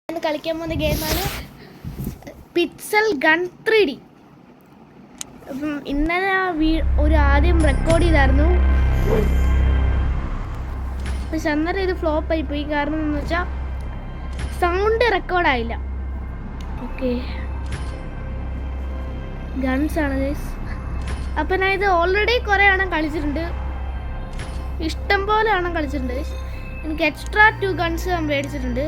കളിക്കാൻ പോകുന്ന ഗെയിമാണ് പിക്സൽ ഗൺ 3D. അപ്പം ഇന്നലെ ഒരു ആദ്യം റെക്കോർഡ് ചെയ്തായിരുന്നു. പക്ഷെ അന്നേരം ഇത് ഫ്ലോപ്പ് ആയിപ്പോയി. കാരണം എന്ന് വെച്ചാൽ സൗണ്ട് റെക്കോർഡായില്ല. ഓക്കെ, ഗൺസ് ആണ് ഗൈസ്. അപ്പം ഞാൻ ഇത് ഓൾറെഡി കുറേ എണ്ണം കളിച്ചിട്ടുണ്ട്, ഇഷ്ടം പോലെ എണ്ണം കളിച്ചിട്ടുണ്ട്. എനിക്ക് എക്സ്ട്രാ 2 ഗൺസ് ഞാൻ മേടിച്ചിട്ടുണ്ട്.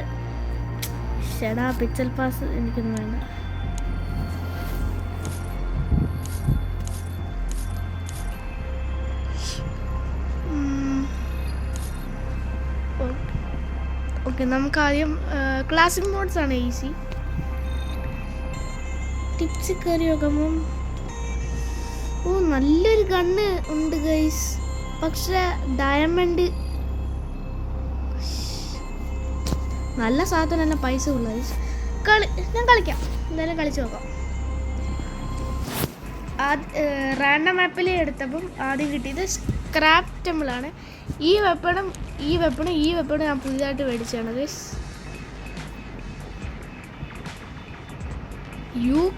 ചേടാ, പിക്സൽ പാസ് എനിക്കൊന്നും വേണ്ട. ഓക്കെ, നമുക്ക് ആദ്യം ക്ലാസിക് മോഡ്സ് ആണ് ഈസി. ടിപ്സ് കയറി നോക്കുമ്പം നല്ലൊരു ഗണ്ണ് ഉണ്ട് ഗൈസ്. പക്ഷെ ഡയമണ്ട് നല്ല സാധനം, നല്ല പൈസ ഉള്ള ഞാൻ കളിക്കാം. എന്തായാലും കളിച്ച് നോക്കാം. റാൻഡം ആപ്പിൽ എടുത്തപ്പം ആദ്യം കിട്ടിയത് സ്ക്രാപ്പ് ടെമ്പിളാണ്. ഈ വെപ്പണും ഞാൻ പുതിയതായിട്ട് മേടിച്ചാണ് ഗൈസ്.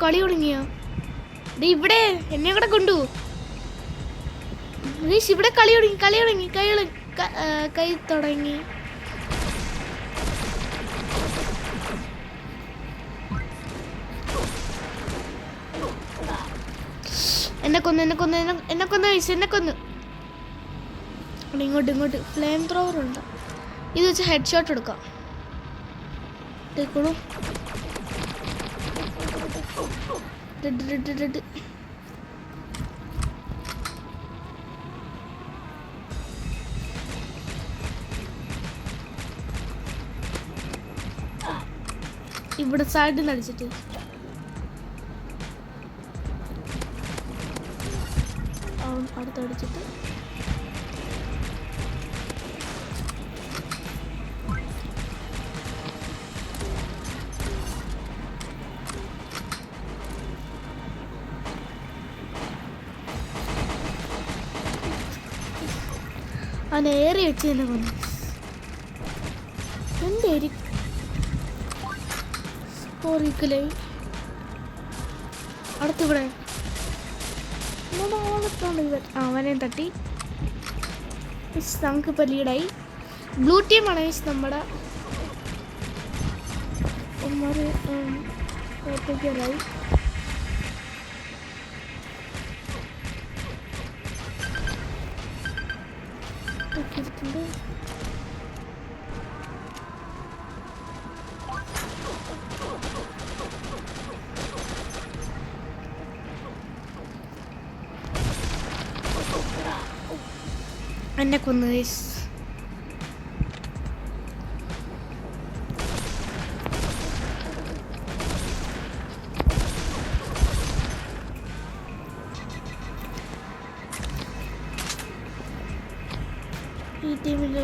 കളി തുടങ്ങിയ ഇവിടെ എന്നെ കൂടെ കൊണ്ടുപോകും. ഇവിടെ കളി തുടങ്ങി കൈ തുടങ്ങി. എന്നെ കൊന്നു. ഇങ്ങോട്ട് ഫ്ലെയിം ത്രോവർ ഉണ്ട്. ഇത് വെച്ച് ഹെഡ് ഷോട്ട് എടുക്കാം. ഇവിടെ സൈഡിൽ നിന്ന് അടിച്ചിട്ട് അടുത്തടിച്ചിട്ട് അവനേറി വെച്ച് തന്നെ കൊന്നു. എന്തേ അടുത്തിവിടെ അവനെ തട്ടി. നമുക്കിപ്പോൾ ലീഡായി. ബ്ലൂ ടീമാണ് നമ്മുടെ ായി. എന്നെ കൊന്നു ഗൈസ്. ഈ ടീമിൽ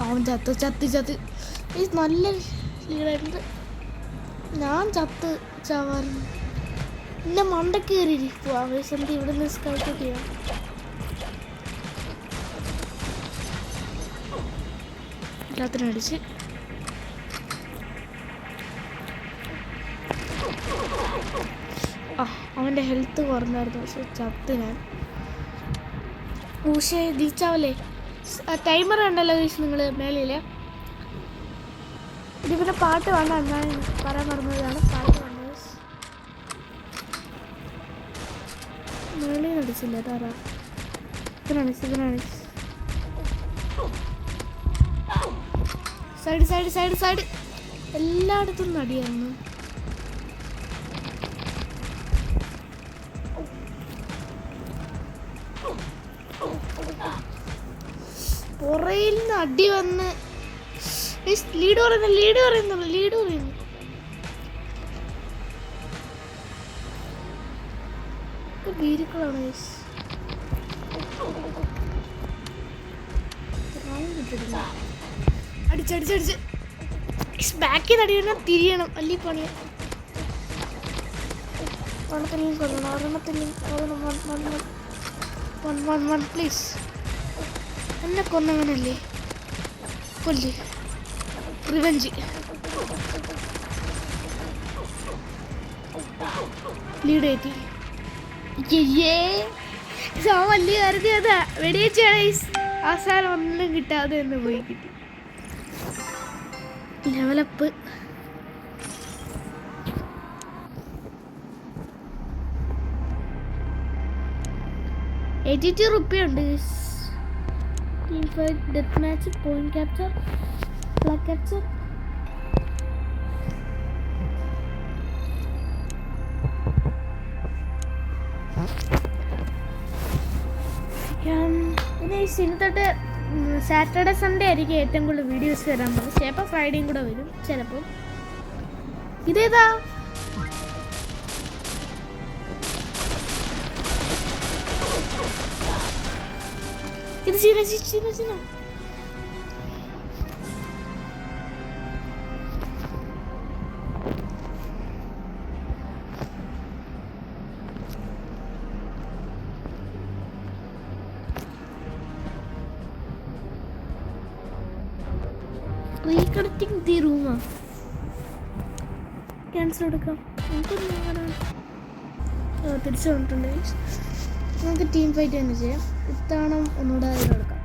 അവൻ ചത്ത് നല്ല ലീഡായിട്ടുണ്ട്. ഞാൻ ചാവാറുണ്ട്. എന്നെ മണ്ട കയറിയിരിക്കുക ആവേശം. ഇവിടെ നിന്ന് സ്കൗട്ട് ചെയ്യാം. എല്ലാത്തിനടിച്ച് അവൻ്റെ ഹെൽത്ത് കുറഞ്ഞായിരുന്നു. പക്ഷെ ചത്ത് ഞാൻ. പക്ഷേ തിരിച്ചാവല്ലേ. ടൈമർ ഉണ്ടല്ലോ ഗൈസ് നിങ്ങൾ മേലില്. ഇതിവിടെ പാട്ട് വേണ്ട, എന്നാൽ പറയാൻ മറന്നതാണ്. പാട്ട് വേണ്ട. മേളിൽ അടിച്ചില്ല. താറാ ഇതിനാണ് സൈഡ് എല്ലായിടത്തും നടിയായിരുന്നു. പുറയിൽ നിന്ന് അടി വന്ന് ലീഡ് പറയുന്നു. വീരുക്കളാണ് അടിച്ച് ബാക്കിൽ നടിയണം. തിരിയണം. അല്ലി പണിയ ഒരെണ്ണത്തിൽ പ്ലീസ്. എന്നെ കൊന്നവനല്ലേ. കൊല്ലി റിവഞ്ച് ലീഡ് കയറ്റി വലിയ കരുതിയതാ വെടിയേച്ചാണ് അവസാനം ഒന്നും കിട്ടാതെ എന്ന് പോയി കിട്ടി. ലെവലപ്പ് ₹82 ഉണ്ട്. Team fight, death match, point capture, flag capture. ഇനി തൊട്ട് സാറ്റർഡേ സൺഡേ ആയിരിക്കും ഏറ്റവും കൂടുതൽ വീഡിയോസ് വരാൻ പോകുന്നത്. ചിലപ്പോൾ ഫ്രൈഡേയും കൂടെ വരും ചിലപ്പോൾ. ഇതേതാ ഇത്? ചീന റീകണക്റ്റിംഗ് ദി റൂമാ. ക്യാൻസൽ എടുക്കാം. തിരിച്ചു വന്നിട്ടുണ്ട്. നമുക്ക് ടീം ഫൈറ്റ് തന്നെ ചെയ്യാം. ഇത്തവണ ഒന്നുകൂടെ അതിലെടുക്കാം.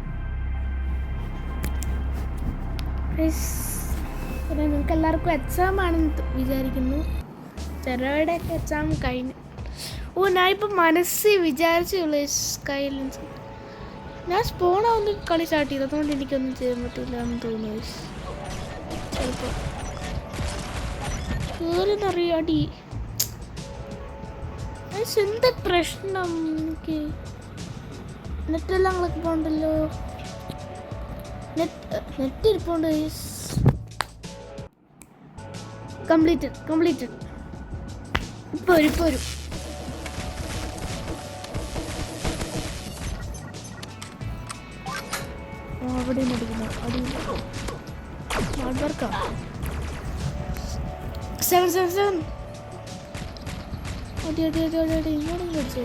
നിങ്ങൾക്ക് എല്ലാവർക്കും എക്സാം ആണെന്ന് വിചാരിക്കുന്നു. ചിലരുടെയൊക്കെ എക്സാം കഴിഞ്ഞു. ഞാൻ ഇപ്പം മനസ്സിൽ വിചാരിച്ചുള്ളൂ സ്കൈലൻസ്. ഞാൻ സ്പോണാവുന്ന കളി സ്റ്റാർട്ട് ചെയ്തു, അതുകൊണ്ട് എനിക്കൊന്നും ചെയ്യാൻ പറ്റില്ല എന്ന് തോന്നുന്നു. ചിലപ്പോൾ കേറിന്നറിയാടി. എന്താ പ്രശ്നം? എനിക്ക് നെറ്റെല്ലാം കളക്ക് പോകണ്ടല്ലോ. നെറ്റ് ഇരിപ്പുണ്ട്. കംപ്ലീറ്റഡ്. ഇപ്പൊ വരും. അവിടെ ഹാർഡ് വർക്കാ. 7 അടി ഇങ്ങോട്ടും കടിച്ചു.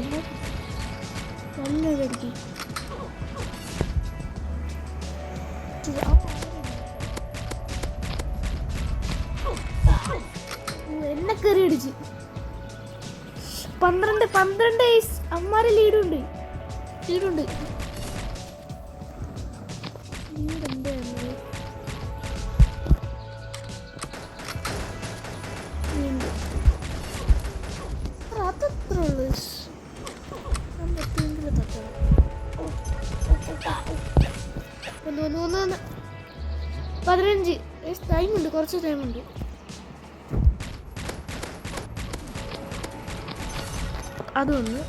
നല്ല കടിക്ക്. എന്നെ കയറി അടിച്ച് 12 അമ്മാരെ ലീഡുണ്ട്. ഒന്ന് 15 ടൈമുണ്ട്, കുറച്ച് ടൈമുണ്ട്. അതൊന്ന്